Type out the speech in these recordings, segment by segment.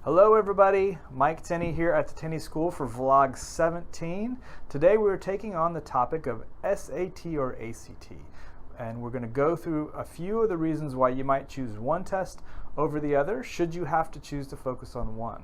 Hello everybody, Mike Tenney here at the Tenney School for Vlog 17. Today we're taking on the topic of SAT or ACT, and we're going to go through a few of the reasons why you might choose one test over the other should you have to choose to focus on one.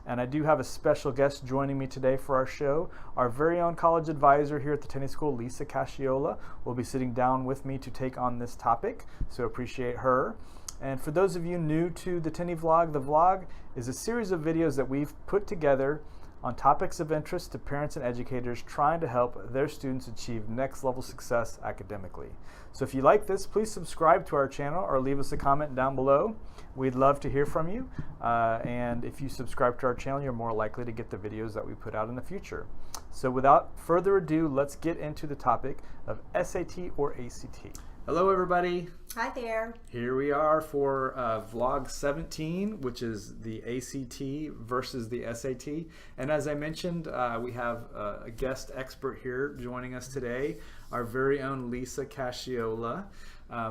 And I do have a special guest joining me today for our show. Our very own college advisor here at the Tenney School, Lisa Casciola, will be sitting down with me to take on this topic, so appreciate her. And for those of you new to the Tenney Vlog, the vlog is a series of videos that we've put together on topics of interest to parents and educators trying to help their students achieve next level success academically. So if you like this, please subscribe to our channel or leave us a comment down below. We'd love to hear from you. And if you subscribe to our channel, you're more likely to get the videos that we put out in the future. So without further ado, let's get into the topic of SAT or ACT. Hello everybody. Hi there. Here we are for Vlog 17, which is the ACT versus the SAT. And as I mentioned, we have a guest expert here joining us today, our very own Lisa Casciola.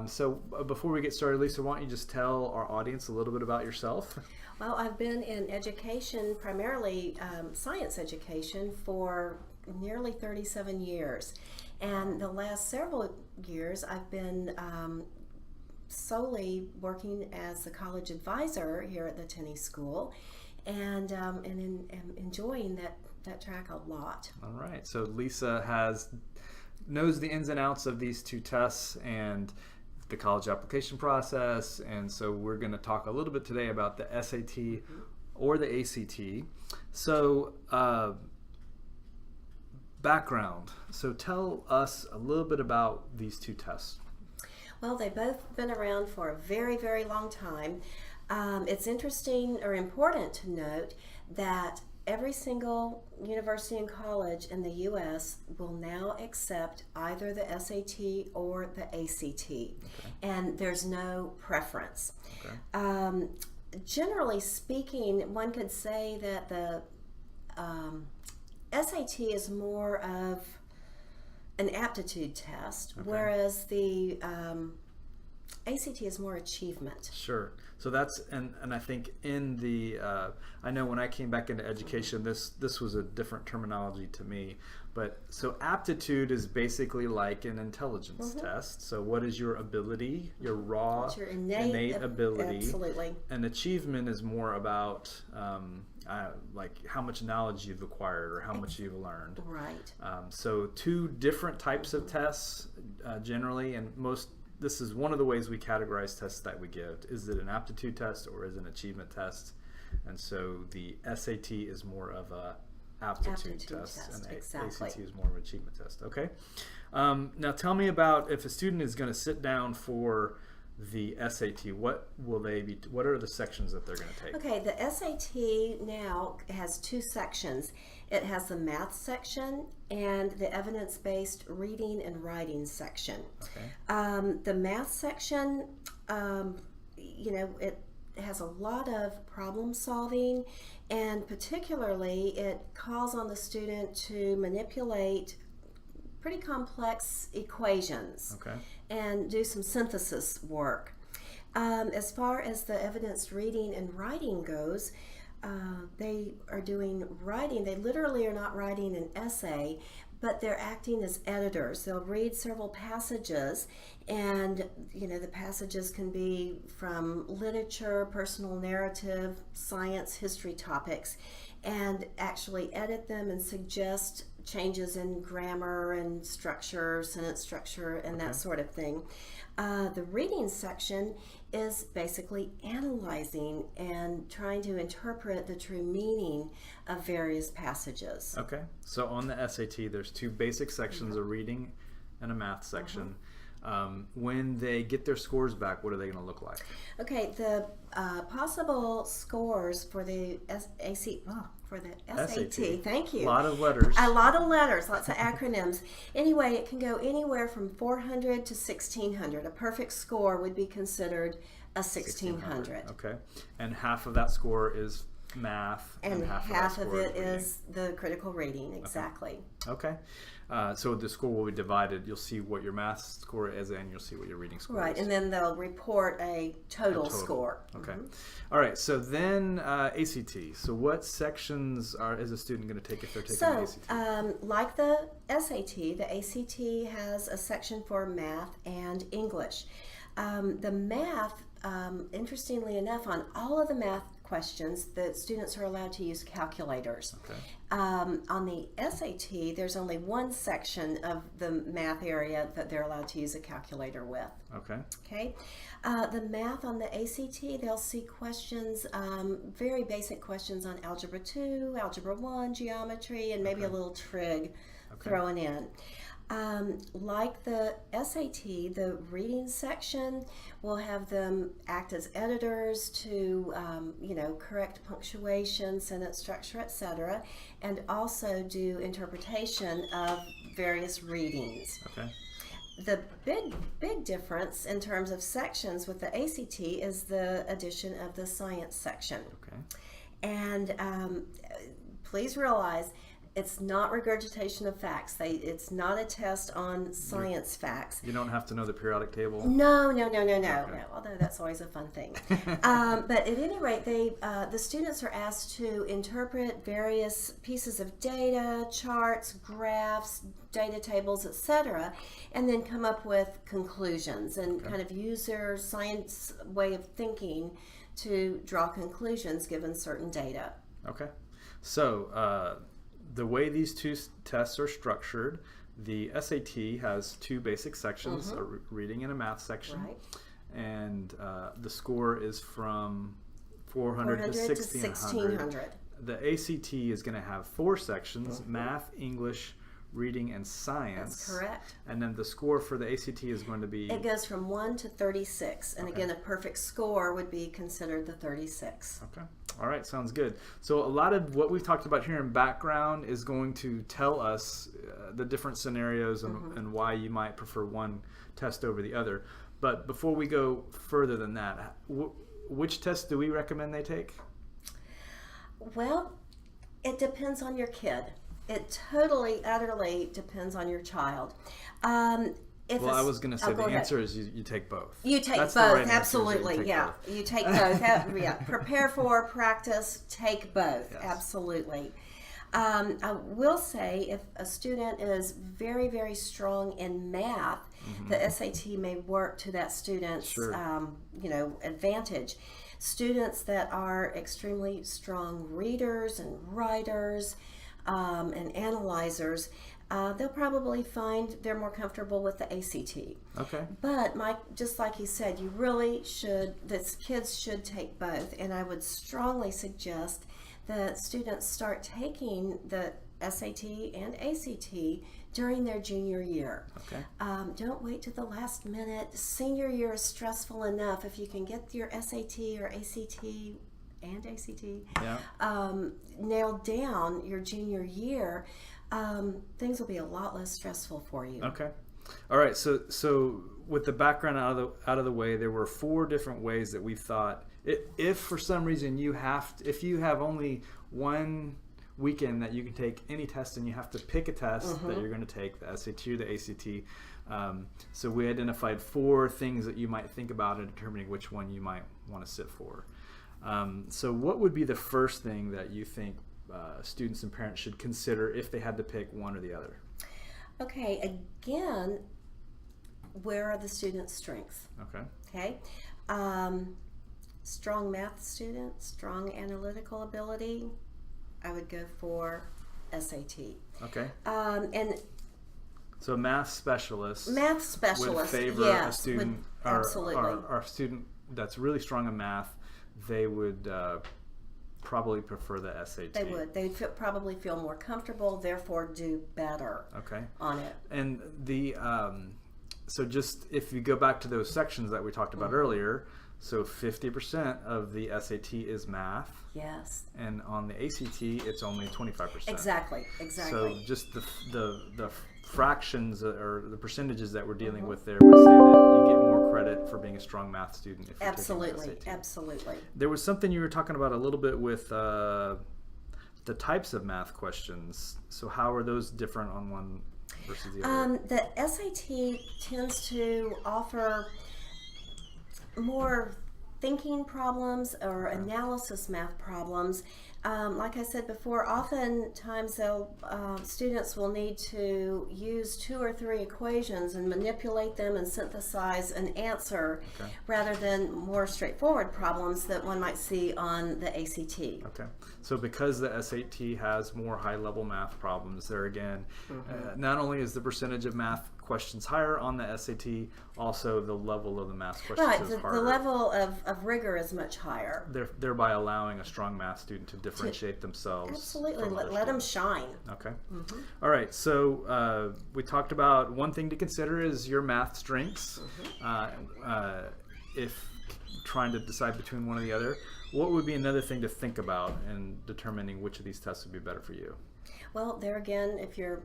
So before we get started, Lisa, why don't you just tell our audience a little bit about yourself? Well, I've been in education, primarily science education, for nearly 37 years. And the last several years, I've been solely working as the college advisor here at the Tenney School, and enjoying that track a lot. All right. So Lisa knows the ins and outs of these two tests and the college application process, and so we're going to talk a little bit today about the SAT or the ACT. So background. So tell us a little bit about these two tests. Well, they've both been around for a very, very long time. It's interesting or important to note that every single university and college in the U.S. will now accept either the SAT or the ACT, and there's no preference. Generally speaking, one could say that the SAT is more of an aptitude test, whereas the ACT is more achievement. Sure. So that's, and I think in the, I know when I came back into education, this was a different terminology to me, but so aptitude is basically like an intelligence test. So what is your ability, your raw, your innate ability. Absolutely. And achievement is more about like how much knowledge you've acquired or how much you've learned. Right. So two different types of tests generally, and this is one of the ways we categorize tests that we give. Is it an aptitude test or is it an achievement test? And so the SAT is more of a aptitude test, and the ACT is more of an achievement test. Okay. Now tell me about, if a student is going to sit down for the SAT, what are the sections that they're going to take? Okay, the SAT now has two sections. It has the math section and the evidence-based reading and writing section. Okay. The math section, it has a lot of problem solving, and particularly it calls on the student to manipulate pretty complex equations and do some synthesis work. As far as the evidence reading and writing goes, they are doing writing. They literally are not writing an essay, but they're acting as editors. They'll read several passages, and the passages can be from literature, personal narrative, science, history topics, and actually edit them and suggest changes in grammar and structure, sentence structure, and that sort of thing. The reading section is basically analyzing and trying to interpret the true meaning of various passages. Okay, so on the SAT, there's two basic sections, a reading and a math section. When they get their scores back, what are they going to look like? Okay, the possible scores for the SAT, thank you. A lot of letters. A lot of letters, lots of acronyms. Anyway, it can go anywhere from 400 to 1600. A perfect score would be considered a 1600. Okay, and half of that score is math, and half of it is the critical reading. Exactly. Okay. So the score will be divided. You'll see what your math score is, and you'll see what your reading score is. Right, and then they'll report a total score. Okay. All right. So then ACT. So what sections is a student going to take if they're taking the ACT? So, like the SAT, the ACT has a section for math and English. The math, interestingly enough, on all of the math questions, the students are allowed to use calculators. Okay. On the SAT, there's only one section of the math area that they're allowed to use a calculator with. Okay. Okay. The math on the ACT, they'll see questions, very basic questions on Algebra 2, Algebra 1, geometry, and maybe a little trig thrown in. Like the SAT, the reading section will have them act as editors to, correct punctuation, sentence structure, etc., and also do interpretation of various readings. Okay. The big difference in terms of sections with the ACT is the addition of the science section. Okay. And please realize, it's not regurgitation of facts. It's not a test on science facts. You don't have to know the periodic table? No. Although that's always a fun thing. But at any rate, the students are asked to interpret various pieces of data, charts, graphs, data tables, etc., and then come up with conclusions and kind of use their science way of thinking to draw conclusions given certain data. Okay. So, the way these two tests are structured, the SAT has two basic sections, a reading and a math section. Right. And the score is from 400 to 1600. The ACT is going to have four sections, math, English, reading, and science. That's correct. And then the score for the ACT is going to be... It goes from 1 to 36. And again, a perfect score would be considered the 36. Okay. All right. Sounds good. So a lot of what we've talked about here in background is going to tell us the different scenarios and why you might prefer one test over the other. But before we go further than that, which test do we recommend they take? Well, it depends on your kid. It totally, utterly depends on your child. I was going to say the answer is you take both. You take both, absolutely. You take both. Prepare for, practice, take both. Yes. Absolutely. I will say if a student is very, very strong in math, the SAT may work to that student's advantage. Students that are extremely strong readers and writers and analyzers, they'll probably find they're more comfortable with the ACT. Okay. But Mike, just like you said, you really should, kids should take both, and I would strongly suggest that students start taking the SAT and ACT during their junior year. Okay. Don't wait to the last minute. Senior year is stressful enough. If you can get your SAT or ACT and ACT nailed down your junior year, things will be a lot less stressful for you. Okay. All right. So with the background out of the way, there were 4 different ways that we thought if for some reason if you have only one weekend that you can take any test and you have to pick a test that you're going to take, the SAT or the ACT. So we identified 4 things that you might think about in determining which one you might want to sit for. So what would be the first thing that you think students and parents should consider if they had to pick one or the other? Okay, again, where are the students' strengths? Okay. Strong math student, strong analytical ability, I would go for SAT. Okay. And so math specialists would favor a student or a student that's really strong in math. They would probably prefer the SAT. They would. They'd probably feel more comfortable, therefore do better on it. And the so just if you go back to those sections that we talked about earlier, so 50% of the SAT is math. Yes. And on the ACT, it's only 25%. Exactly. So just the fractions or the percentages that we're dealing with there would say that you get more credit credit for being a strong math student if you're Absolutely, taking the SAT. absolutely. There was something you were talking about a little bit with the types of math questions. So how are those different on one versus the other? The SAT tends to offer more thinking problems or analysis math problems. Like I said before, oftentimes students will need to use 2 or 3 equations and manipulate them and synthesize an answer rather than more straightforward problems that one might see on the ACT. Okay, so because the SAT has more high-level math problems, there again, not only is the percentage of math questions higher on the SAT, also the level of the math questions is harder. The level of rigor is much higher. Thereby allowing a strong math student to differentiate themselves. Absolutely, let them shine. Okay. All right, so we talked about one thing to consider is your math strengths. If trying to decide between one or the other, what would be another thing to think about in determining which of these tests would be better for you? Well, there again, if you're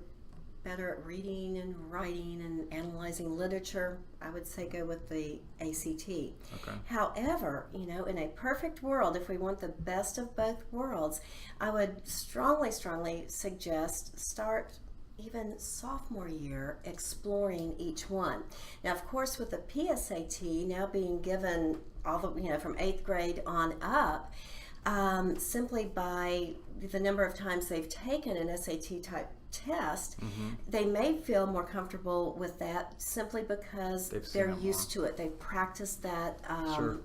better at reading and writing and analyzing literature, I would say go with the ACT. Okay. However, you know, in a perfect world, if we want the best of both worlds, I would strongly suggest start even sophomore year exploring each one. Now, of course, with the PSAT now being given all the, you know, from 8th grade on up, simply by the number of times they've taken an SAT type test, they may feel more comfortable with that simply because they're used to it. They've practiced that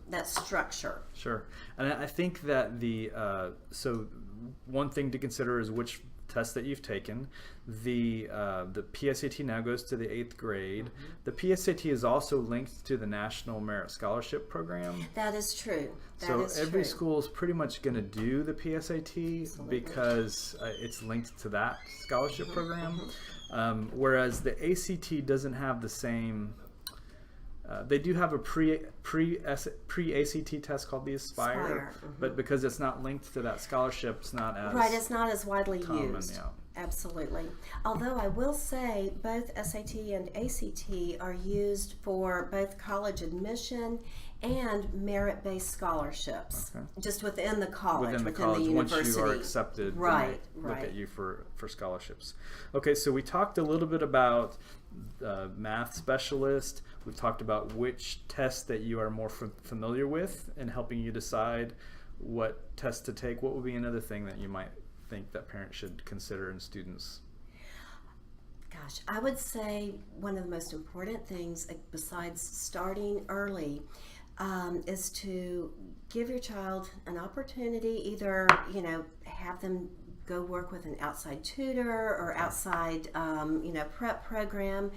that structure. Sure, and I think that the so one thing to consider is which test that you've taken. The PSAT now goes to the 8th grade. The PSAT is also linked to the National Merit Scholarship Program. That is true. So every school is pretty much going to do the PSAT because it's linked to that scholarship program. Whereas the ACT doesn't have the same. They do have a pre-ACT test called the Aspire, but because it's not linked to that scholarship, it's not as it's not as widely common, used. Yeah. Absolutely. Although I will say both SAT and ACT are used for both college admission and merit-based scholarships, just within the college, within college, the university. Once you are accepted, they look at you for scholarships. Okay, so we talked a little bit about math specialist. We've talked about which tests that you are more familiar with and helping you decide what test to take. What would be another thing that you might think that parents should consider in students? Gosh, I would say one of the most important things besides starting early is to give your child an opportunity, either, you know, have them go work with an outside tutor or outside, you know, prep program,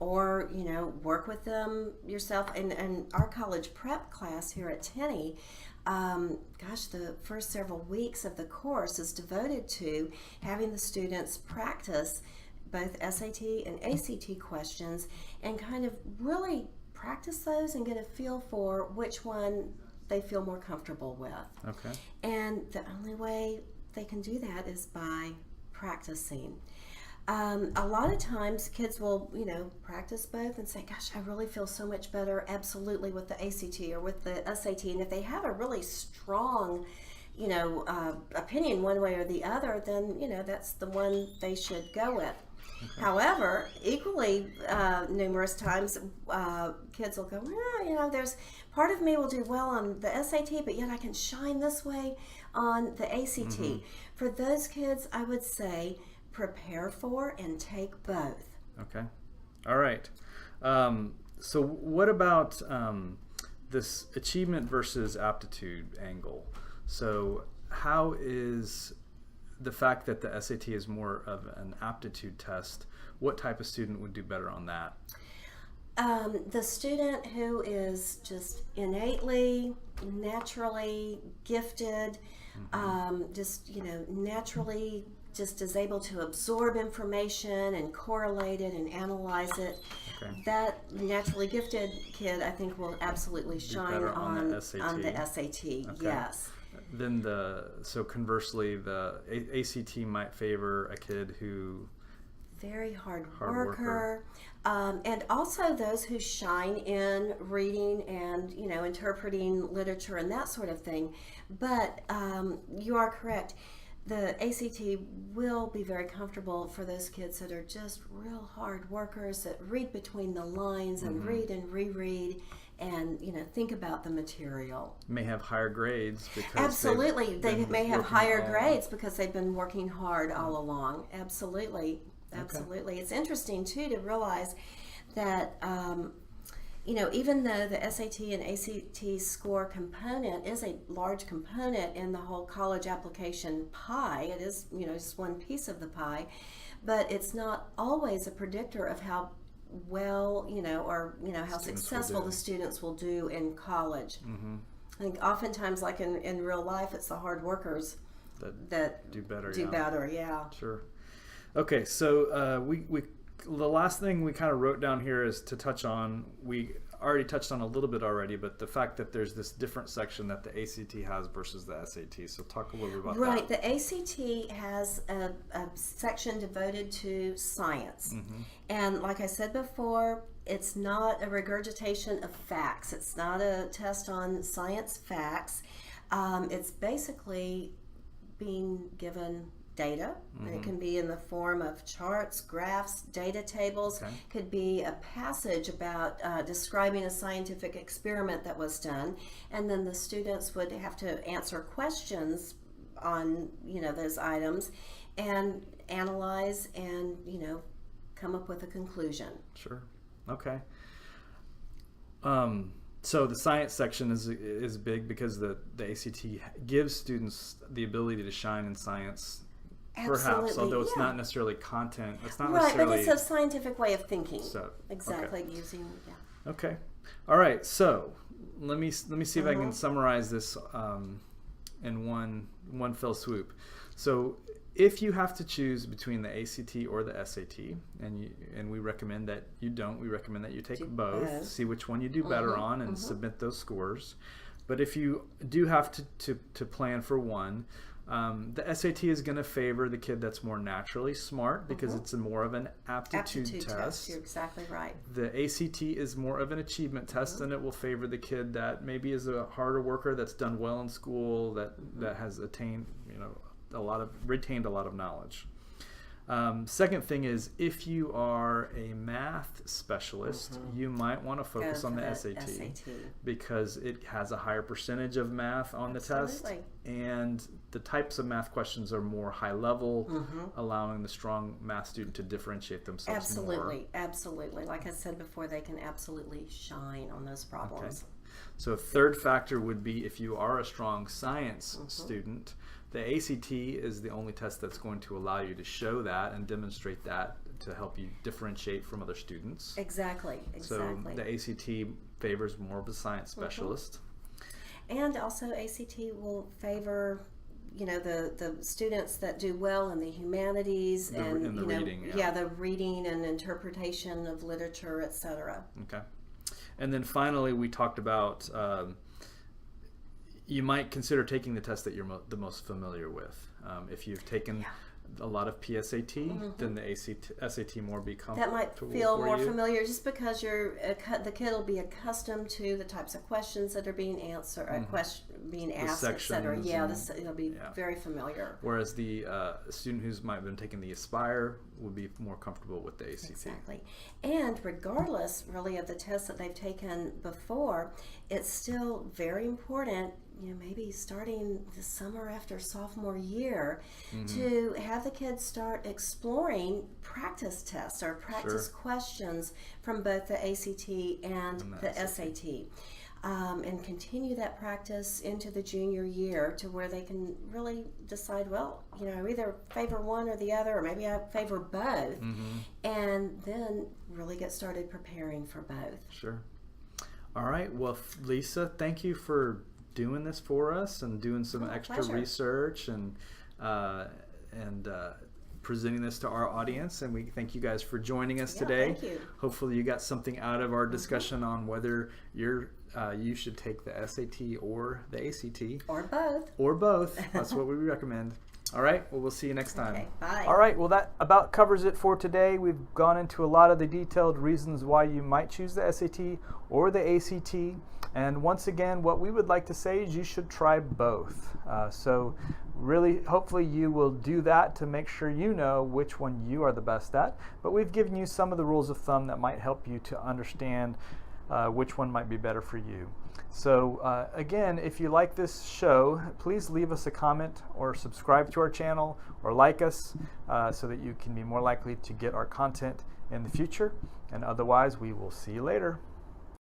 or, you know, work with them yourself. And our college prep class here at Tenney, gosh, the first several weeks of the course is devoted to having the students practice both SAT and ACT questions and kind of really practice those and get a feel for which one they feel more comfortable with. Okay. And the only way they can do that is by practicing. A lot of times kids will, you know, practice both and say, gosh, I really feel so much better absolutely with the ACT or with the SAT. And if they have a really strong, you know, opinion one way or the other, then, you know, that's the one they should go with. Okay. However, equally numerous times kids will go, well, you know, there's part of me will do well on the SAT, but yet I can shine this way on the ACT. For those kids, I would say prepare for and take both. Okay. All right. So what about this achievement versus aptitude angle? So how is the fact that the SAT is more of an aptitude test, what type of student would do better on that? The student who is just innately, naturally gifted, just, you know, naturally just is able to absorb information and correlate it and analyze it. Okay. That naturally gifted kid, I think, will absolutely shine on the SAT. Okay. Yes. Then so conversely, the ACT might favor a kid who very hard worker. And also those who shine in reading and, interpreting literature and that sort of thing. But you are correct. The ACT will be very comfortable for those kids that are just real hard workers that read between the lines and read and reread and think about the material. May have higher grades because absolutely they may have higher grades because they've been working hard all along. Absolutely. Okay. It's interesting too to realize that even though the SAT and ACT score component is a large component in the whole college application pie, it is, just one piece of the pie, but it's not always a predictor of how well, how successful the students will do in college. I think oftentimes, like in real life, it's the hard workers that do better. Sure. Okay, so the last thing we kind of wrote down here is to touch on, we already touched on a little bit already, but the fact that there's this different section that the ACT has versus the SAT. So talk a little bit about that. Right, the ACT has a section devoted to science. And like I said before, it's not a regurgitation of facts. It's not a test on science facts. It's basically being given data. It can be in the form of charts, graphs, data tables. Could be a passage about describing a scientific experiment that was done, and then the students would have to answer questions on those items and analyze and come up with a conclusion. Sure. Okay. So the science section is big because the ACT gives students the ability to shine in science. Absolutely, perhaps, although it's not necessarily content. It's not right, necessarily... but it's a scientific way of thinking. So, exactly, okay. using, Okay. All right, so let me see if I can summarize this in one fell swoop. So if you have to choose between the ACT or the SAT, and we recommend that you don't, we recommend that you take both, see which one you do better on, and submit those scores. But if you do have to plan for one, the SAT is going to favor the kid that's more naturally smart because it's more of an aptitude test. You're exactly right. The ACT is more of an achievement test, and it will favor the kid that maybe is a harder worker, that's done well in school, that has attained, retained a lot of knowledge. Second thing is, if you are a math specialist, you might want to focus on the SAT because it has a higher percentage of math on the test, and the types of math questions are more high level, allowing the strong math student to differentiate themselves more. Absolutely. Like I said before, they can absolutely shine on those problems. Okay. So a third factor would be if you are a strong science student, the ACT is the only test that's going to allow you to show that and demonstrate that to help you differentiate from other students. Exactly. So the ACT favors more of a science specialist. And also ACT will favor the students that do well in the humanities and the reading. The reading and interpretation of literature, etc. Okay. And then finally we talked about you might consider taking the test that you're the most familiar with. If you've taken a lot of PSAT, then the SAT more be comfortable. That might feel more familiar just because the kid will be accustomed to the types of questions that are being answered, being asked, etc. It'll be very familiar. Whereas the student who's might have been taking the Aspire would be more comfortable with the ACT. Exactly. And regardless, really, of the tests that they've taken before, it's still very important, maybe starting the summer after sophomore year, to have the kids start exploring practice tests or practice questions from both the ACT and the SAT. And continue that practice into the junior year to where they can really decide, well, I either favor one or the other, or maybe I favor both, and then really get started preparing for both. Sure. All right. Well, Lisa, thank you for doing this for us and doing some extra research and presenting this to our audience, and we thank you guys for joining us today. Thank you. Hopefully you got something out of our discussion on whether you should take the SAT or the ACT. Or both. Or both. That's what we recommend. All right, well, we'll see you next time. Okay, bye. All right, well, that about covers it for today. We've gone into a lot of the detailed reasons why you might choose the SAT or the ACT. And once again, what we would like to say is you should try both. So really, hopefully you will do that to make sure you know which one you are the best at. But we've given you some of the rules of thumb that might help you to understand which one might be better for you. So again, if you like this show, please leave us a comment or subscribe to our channel or like us so that you can be more likely to get our content in the future. And otherwise, we will see you later.